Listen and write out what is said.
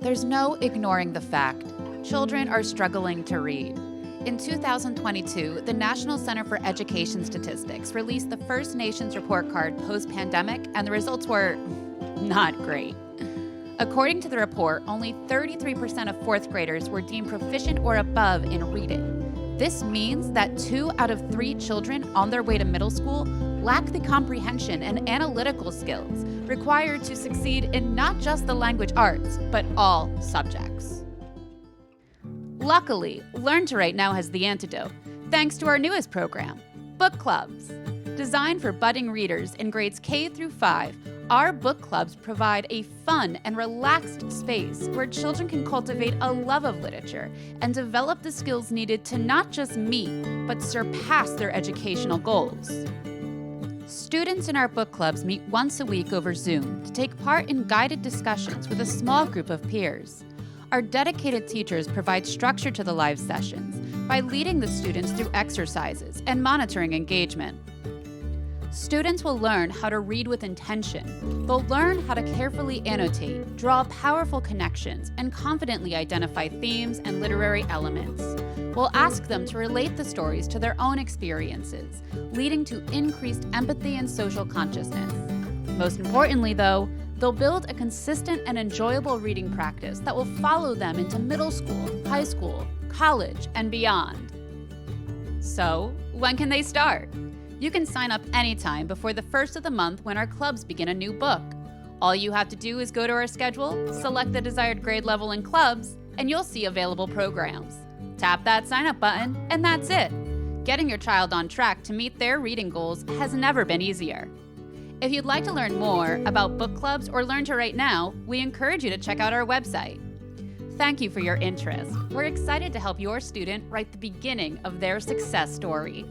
There's no ignoring the fact children are struggling to read. In 2022, the National Center for Education Statistics released the First Nations report card post-pandemic, and the results were not great. According to the report, only 33% of fourth graders were deemed proficient or above in reading. This means that 2 out of 3 children on their way to middle school lack the comprehension and analytical skills required to succeed in not just the language arts, but all subjects. Luckily, Learn to Write now has the antidote, thanks to our newest program, Book Clubs. Designed for budding readers in grades K through 5, our book clubs provide a fun and relaxed space where children can cultivate a love of literature and develop the skills needed to not just meet, but surpass their educational goals. Students in our book clubs meet once a week over Zoom to take part in guided discussions with a small group of peers. Our dedicated teachers provide structure to the live sessions by leading the students through exercises and monitoring engagement. Students will learn how to read with intention. They'll learn how to carefully annotate, draw powerful connections, and confidently identify themes and literary elements. We'll ask them to relate the stories to their own experiences, leading to increased empathy and social consciousness. Most importantly, though, they'll build a consistent and enjoyable reading practice that will follow them into middle school, high school, college, and beyond. So, when can they start? You can sign up anytime before the first of the month when our clubs begin a new book. All you have to do is go to our schedule, select the desired grade level in clubs, and you'll see available programs. Tap that sign up button, and that's it. Getting your child on track to meet their reading goals has never been easier. If you'd like to learn more about book clubs or Learn to Write now, we encourage you to check out our website. Thank you for your interest. We're excited to help your student write the beginning of their success story.